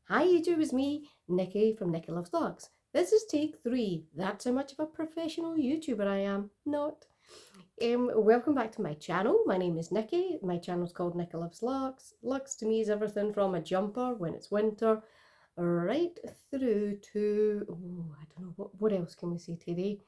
Hi YouTube, it's me, Nikki from Nikki Loves Vlogs. This is take 3. That's how much of a professional YouTuber I am. Not. Welcome back to my channel. My name is Nikki. My channel is called Nikki Loves Vlogs. Lugs to me is everything from a jumper when it's winter, right through to, I don't know, what else can we say today?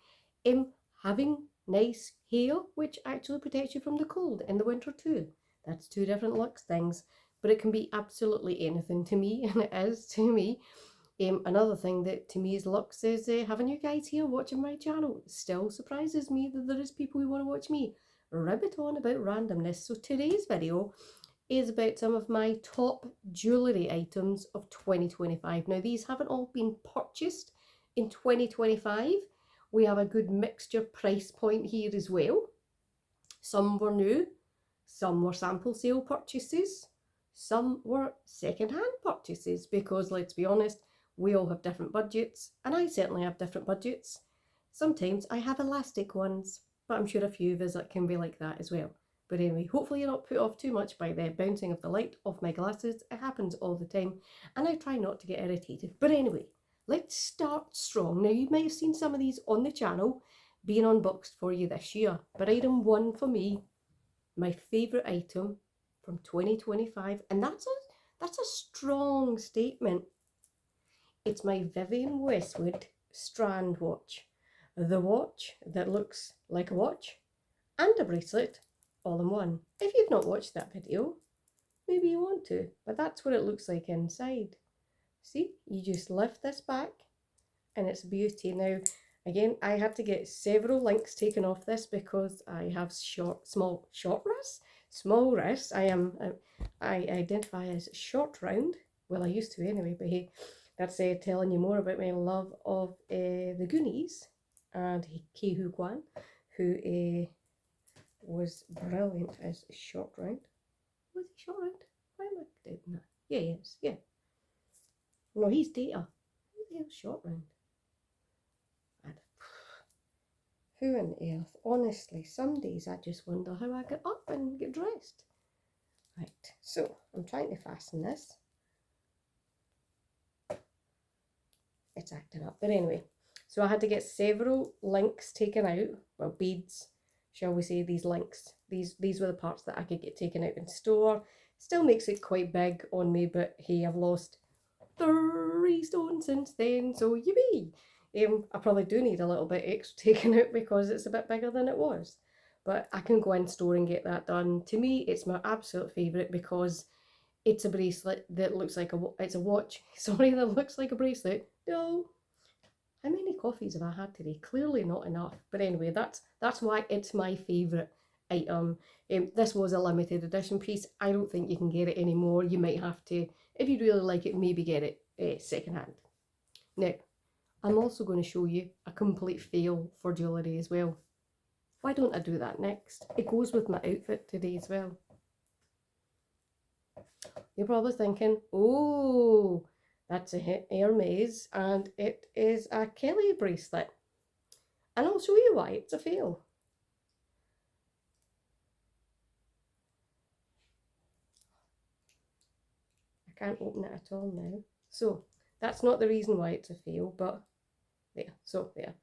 Having nice hair, which actually protects you from the cold in the winter too. That's two different looks things, but it can be absolutely anything to me, and it is to me. Another thing that to me is looks is having you guys here watching my channel. It still surprises me that there is people who want to watch me ribbit on about randomness. So today's video is about some of my top jewellery items of 2025. Now these haven't all been purchased in 2025. We have a good mixture price point here as well. Some were new, some were sample sale purchases, some were second-hand purchases, because let's be honest, we all have different budgets, and I certainly have different budgets. Sometimes I have elastic ones, but I'm sure a few of us can be like that as well. But anyway, hopefully you're not put off too much by the bouncing of the light off my glasses. It happens all the time, and I try not to get irritated. But anyway, let's start strong. Now, you might have seen some of these on the channel being unboxed for you this year, but item 1 for me, my favourite item from 2025, and that's a strong statement. It's my Vivienne Westwood strand watch. The watch that looks like a watch and a bracelet all in one. If you've not watched that video, maybe you want to, but that's what it looks like inside. See, you just lift this back and it's beauty. Now, again, I had to get several links taken off this because I have small wrists. I identify as short round. Well, I used to anyway, but hey, that's telling you more about my love of the Goonies and Ke Huy Quan, who was brilliant as short round. Was he short round? Why am I doubting that? Yeah, he is. Yeah. No, he's Data. Who the hell's short round? Who on earth? Honestly, some days I just wonder how I get up and get dressed. Right, so I'm trying to fasten this. It's acting up. But anyway, so I had to get several links taken out. Well, beads, shall we say, these links. These were the parts that I could get taken out in store. Still makes it quite big on me, but hey, I've lost 3 stone since then, so yippee! I probably do need a little bit extra taken out because it's a bit bigger than it was. But I can go in store and get that done. To me, it's my absolute favourite because it's a bracelet that looks like it's a watch. Sorry, that looks like a bracelet. No. How many coffees have I had today? Clearly not enough. But anyway, that's why it's my favourite item. This was a limited edition piece. I don't think you can get it anymore. You might have to, if you really like it, maybe get it second-hand. Now, I'm also going to show you a complete fail for jewellery as well. Why don't I do that next? It goes with my outfit today as well. You're probably thinking, oh, that's a Hermes and it is a Kelly bracelet. And I'll show you why it's a fail. I can't open it at all now. So that's not the reason why it's a fail, but there. So there.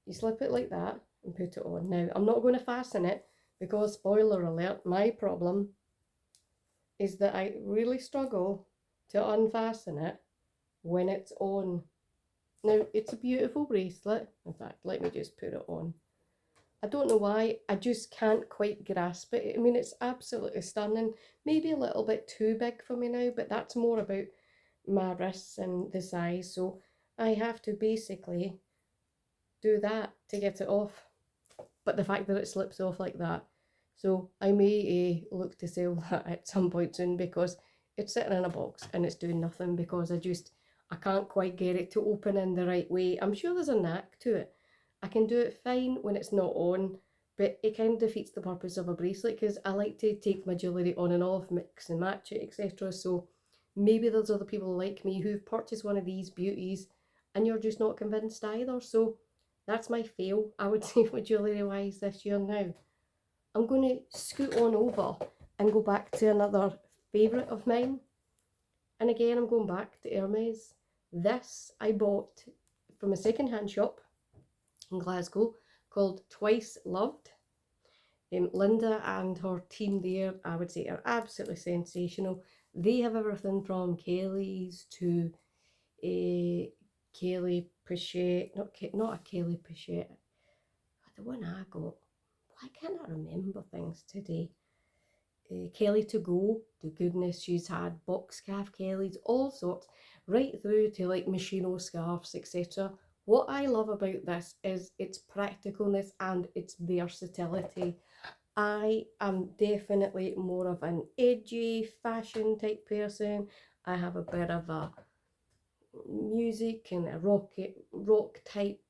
You slip it like that and put it on. Now, I'm not going to fasten it because, spoiler alert, my problem is that I really struggle to unfasten it when it's on. Now, it's a beautiful bracelet. In fact, let me just put it on. I don't know why, I just can't quite grasp it. I mean, it's absolutely stunning. Maybe a little bit too big for me now, but that's more about my wrists and the size. So I have to basically do that to get it off. But the fact that it slips off like that. So I may look to sell that at some point soon because it's sitting in a box and it's doing nothing because I can't quite get it to open in the right way. I'm sure there's a knack to it. I can do it fine when it's not on, but it kind of defeats the purpose of a bracelet because I like to take my jewellery on and off, mix and match it, etc. So maybe there's other people like me who've purchased one of these beauties and you're just not convinced either. So that's my fail, I would say, for jewellery wise this year. Now, I'm going to scoot on over and go back to another favourite of mine. And again, I'm going back to Hermes. This I bought from a second-hand shop in Glasgow called Twice Loved. Linda and her team there, I would say, are absolutely sensational. They have everything from Kelly's to Kelly Pichet, not a Kelly Pichet, the one I got. Why can't I remember things today? Kelly to go, to goodness, she's had box calf Kellys, all sorts, right through to like Machino scarves, etc. What I love about this is its practicalness and its versatility. I am definitely more of an edgy fashion type person. I have a bit of a music and a rock type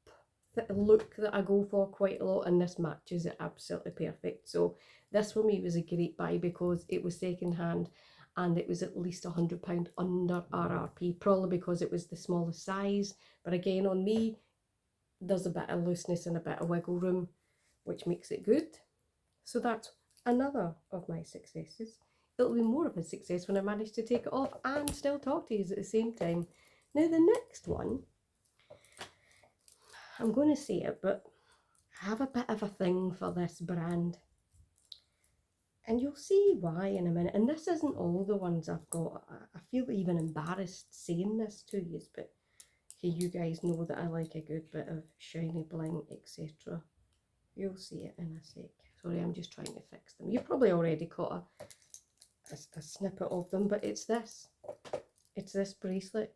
look that I go for quite a lot, and this matches it absolutely perfect. So this for me was a great buy because it was second hand and it was at least £100 under RRP, probably because it was the smallest size. But again, on me, there's a bit of looseness and a bit of wiggle room, which makes it good. So that's another of my successes. It'll be more of a success when I manage to take it off and still talk to you at the same time. Now the next one, I'm going to say it, but I have a bit of a thing for this brand. And you'll see why in a minute. And this isn't all the ones I've got. I feel even embarrassed saying this to you, but okay, you guys know that I like a good bit of shiny bling, etc. You'll see it in a sec. Sorry, I'm just trying to fix them. You probably already caught a snippet of them, but it's this. It's this bracelet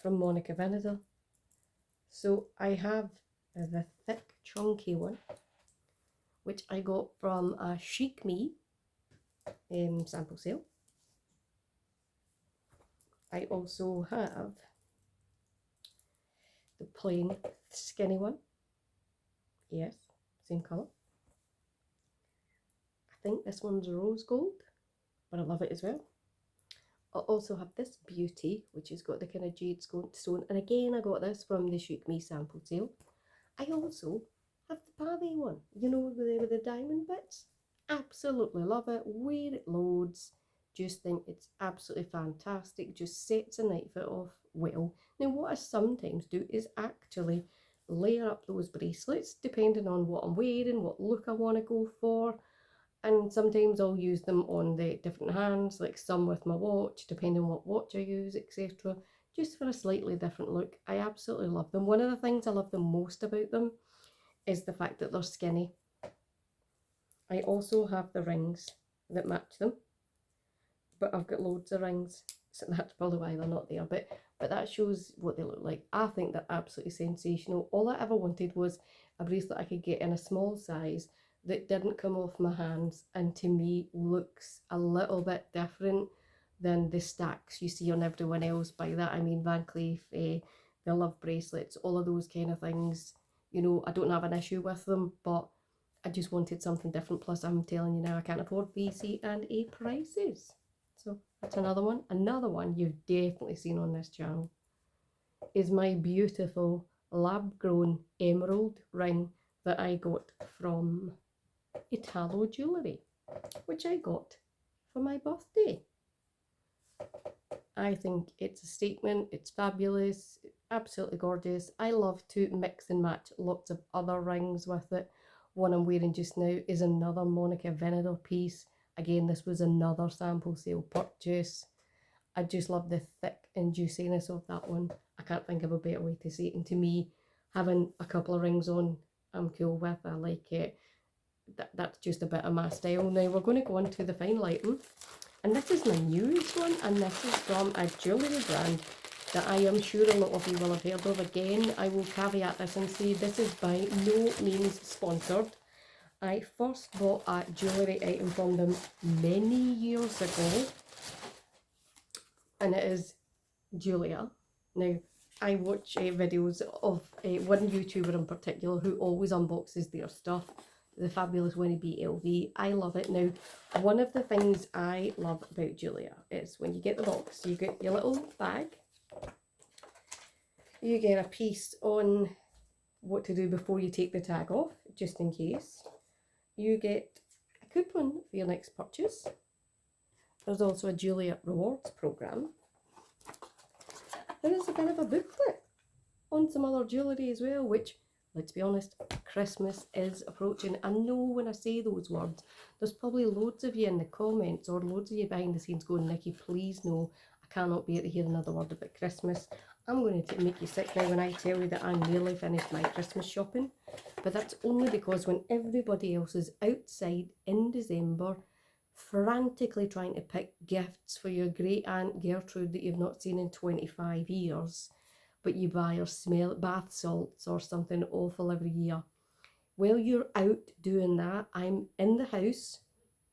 from Monica Vinader. So I have the thick, chunky one, which I got from a Chic Me sample sale. I also have the plain skinny one. Yes, same colour. I think this one's rose gold, but I love it as well. I also have this beauty, which has got the kind of jade stone, and again I got this from the Chic Me sample sale. I also have the pavé one, you know, with the diamond bits. Absolutely love it, wear it loads, just think it's absolutely fantastic, just sets a night fit off well. Now what I sometimes do is actually layer up those bracelets depending on what I'm wearing, what look I want to go for. And sometimes I'll use them on the different hands, like some with my watch, depending on what watch I use, etc. Just for a slightly different look. I absolutely love them. One of the things I love the most about them is the fact that they're skinny. I also have the rings that match them, but I've got loads of rings, so that's probably why they're not there. But that shows what they look like. I think they're absolutely sensational. All I ever wanted was a bracelet I could get in a small size that didn't come off my hands and to me looks a little bit different than the stacks you see on everyone else. By that I mean Van Cleef, the Love bracelets, all of those kind of things. You know, I don't have an issue with them, but I just wanted something different. Plus I'm telling you now, I can't afford B, C and A prices. So that's another one. Another one you've definitely seen on this channel is my beautiful lab grown emerald ring that I got from Italo Jewellery, which I got for my birthday. I think it's a statement, it's fabulous, absolutely gorgeous. I love to mix and match lots of other rings with it. One I'm wearing just now is another Monica Vinader piece. Again, this was another sample sale purchase. I just love the thick and juiciness of that one. I can't think of a better way to say it. And to me, having a couple of rings on, I'm cool with. I like it. That's just a bit of my style. Now we're going to go on to the final item, and this is my newest one, and this is from a jewellery brand that I am sure a lot of you will have heard of. Again, I will caveat this and say this is by no means sponsored. I first bought a jewellery item from them many years ago, and it is Jeulia. Now I watch videos of one YouTuber in particular who always unboxes their stuff, the fabulous Winnie B LV. I love it. Now, one of the things I love about Jeulia is when you get the box, you get your little bag, you get a piece on what to do before you take the tag off, just in case. You get a coupon for your next purchase. There's also a Jeulia rewards program. There is a bit of a booklet on some other jewellery as well, which, let's be honest, Christmas is approaching. I know when I say those words, there's probably loads of you in the comments or loads of you behind the scenes going, Nikki, please no, I cannot bear to hear another word about Christmas. I'm going to make you sick now when I tell you that I nearly finished my Christmas shopping. But that's only because when everybody else is outside in December, frantically trying to pick gifts for your great aunt Gertrude that you've not seen in 25 years, but you buy her bath salts or something awful every year. While you're out doing that, I'm in the house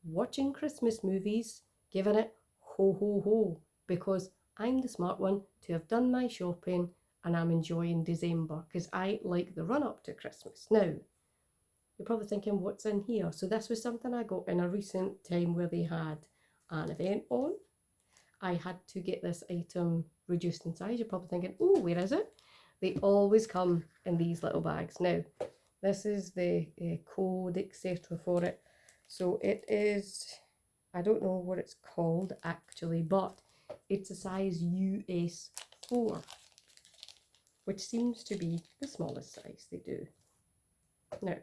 watching Christmas movies, giving it ho ho ho, because I'm the smart one to have done my shopping and I'm enjoying December because I like the run up to Christmas. Now, you're probably thinking, what's in here? So this was something I got in a recent time where they had an event on. I had to get this item reduced in size. You're probably thinking, oh, where is it? They always come in these little bags. Now, this is the code, etc. for it. So it is, I don't know what it's called actually, but it's a size US 4, which seems to be the smallest size they do. Now,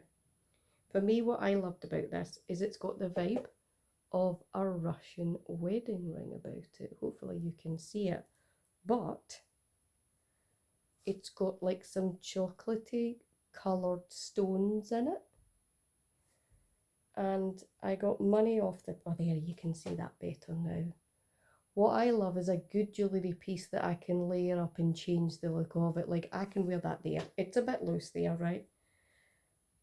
for me, what I loved about this is it's got the vibe of a Russian wedding ring about it. Hopefully you can see it. But it's got like some chocolatey coloured stones in it. And I got money off the, oh there, you can see that better now. What I love is a good jewellery piece that I can layer up and change the look of it. Like I can wear that there. It's a bit loose there, right?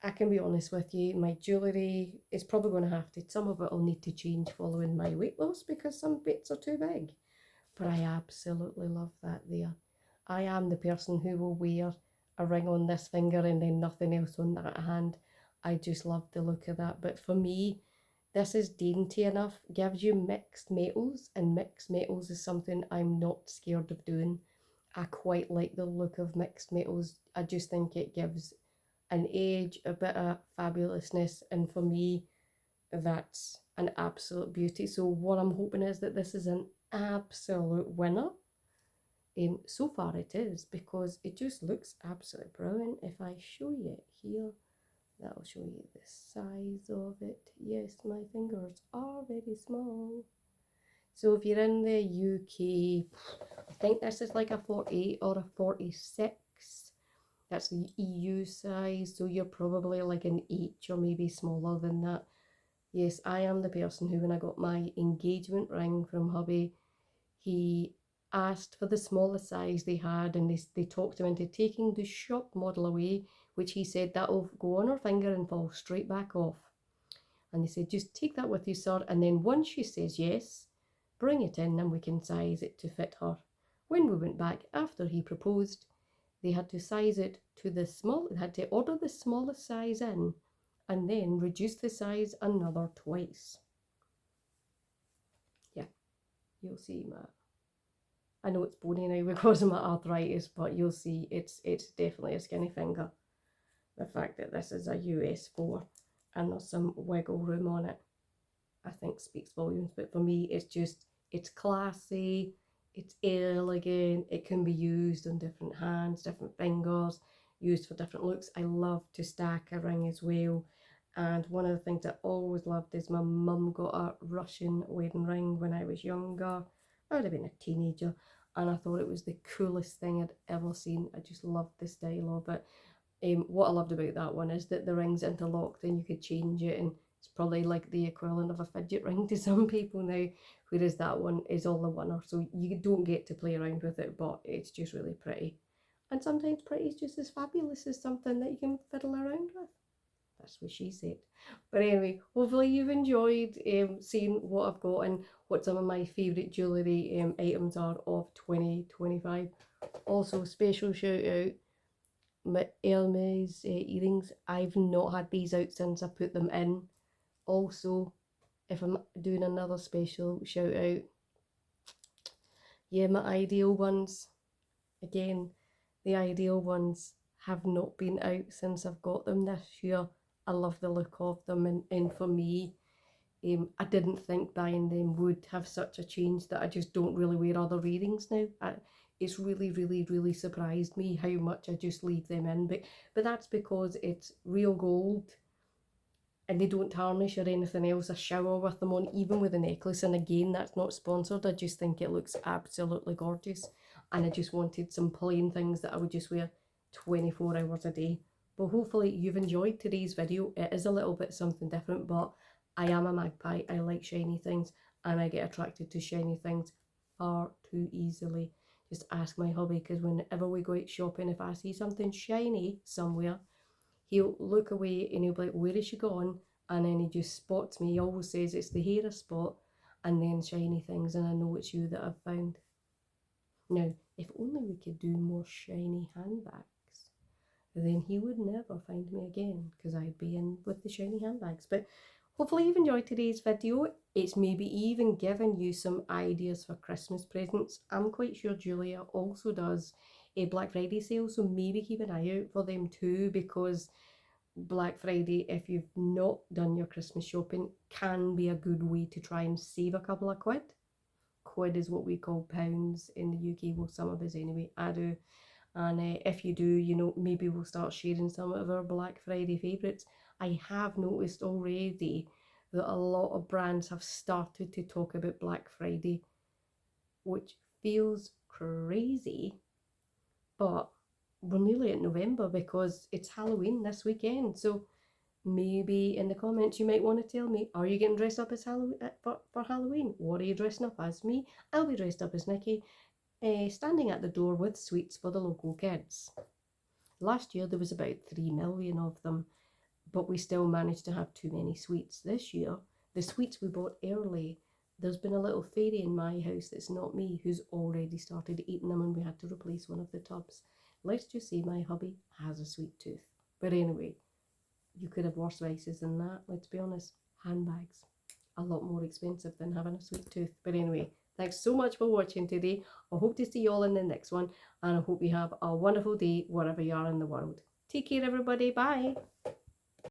I can be honest with you, my jewellery is probably going to have to, some of it will need to change following my weight loss because some bits are too big. But I absolutely love that there. I am the person who will wear a ring on this finger and then nothing else on that hand. I just love the look of that. But for me, this is dainty enough, gives you mixed metals, and mixed metals is something I'm not scared of doing. I quite like the look of mixed metals. I just think it gives an edge, a bit of fabulousness, and for me, that's an absolute beauty. So what I'm hoping is that this is an absolute winner. So far it is, because it just looks absolutely brilliant. If I show you it here, that'll show you the size of it. Yes, my fingers are very small. So if you're in the UK, I think this is like a 48 or a 46. That's the EU size, so you're probably like an H or maybe smaller than that. Yes, I am the person who, when I got my engagement ring from hubby, he asked for the smallest size they had, and they talked him into taking the shop model away, which he said that'll go on her finger and fall straight back off. And they said, just take that with you, sir, and then once she says yes, bring it in and we can size it to fit her. When we went back after he proposed, they had to size it to the small, they had to order the smallest size in and then reduce the size another twice. Yeah, you'll see my, I know it's bony now because of my arthritis, but you'll see it's definitely a skinny finger. The fact that this is a US 4 and there's some wiggle room on it, I think speaks volumes. But for me, it's just, it's classy, it's elegant, it can be used on different hands, different fingers, used for different looks. I love to stack a ring as well. And one of the things I always loved is my mum got a Russian wedding ring when I was younger. I would have been a teenager, and I thought it was the coolest thing I'd ever seen. I just loved the style of it. What I loved about that one is that the ring's interlocked and you could change it, and it's probably like the equivalent of a fidget ring to some people now, whereas that one is all the winner. So you don't get to play around with it, but it's just really pretty. And sometimes pretty is just as fabulous as something that you can fiddle around with. That's what she said. But anyway, hopefully you've enjoyed seeing what I've got and what some of my favourite jewellery items are of 2025. Also, special shout out my Hermes earrings. I've not had these out since I put them in. Also, if I'm doing another special shout out, yeah, my ideal ones, again, the ideal ones have not been out since I've got them this year. I love the look of them, and for me, I didn't think buying them would have such a change that I just don't really wear other earrings now. It's really, really, really surprised me how much I just leave them in. But that's because it's real gold and they don't tarnish or anything else. I shower with them on, even with a necklace. And again, that's not sponsored. I just think it looks absolutely gorgeous. And I just wanted some plain things that I would just wear 24 hours a day. But hopefully you've enjoyed today's video. It is a little bit something different, but I am a magpie. I like shiny things and I get attracted to shiny things far too easily. Just ask my hubby, because whenever we go out shopping, if I see something shiny somewhere, he'll look away and he'll be like, where is she gone? And then he just spots me. He always says it's the hair I spot and then shiny things, and I know it's you that I've found. Now, if only we could do more shiny handbags, then he would never find me again, because I'd be in with the shiny handbags. But hopefully you've enjoyed today's video. It's maybe even given you some ideas for Christmas presents. I'm quite sure Julia also does a Black Friday sale, so maybe keep an eye out for them too, because Black Friday, if you've not done your Christmas shopping, can be a good way to try and save a couple of quid. Quid is what we call pounds in the UK, well, some of us anyway, I do. And if you do, you know, maybe we'll start sharing some of our Black Friday favourites. I have noticed already that a lot of brands have started to talk about Black Friday, which feels crazy, but we're nearly at November because it's Halloween this weekend. So maybe in the comments you might want to tell me, are you getting dressed up as for Halloween? What are you dressing up as? Me, I'll be dressed up as Nikki, standing at the door with sweets for the local kids. Last year there was about 3 million of them, but we still managed to have too many sweets. This year, the sweets we bought early, there's been a little fairy in my house that's not me who's already started eating them, and we had to replace one of the tubs. Let's just say my hubby has a sweet tooth. But anyway, you could have worse vices than that, let's be honest. Handbags, a lot more expensive than having a sweet tooth. But anyway, thanks so much for watching today. I hope to see you all in the next one, and I hope you have a wonderful day wherever you are in the world. Take care, everybody. Bye.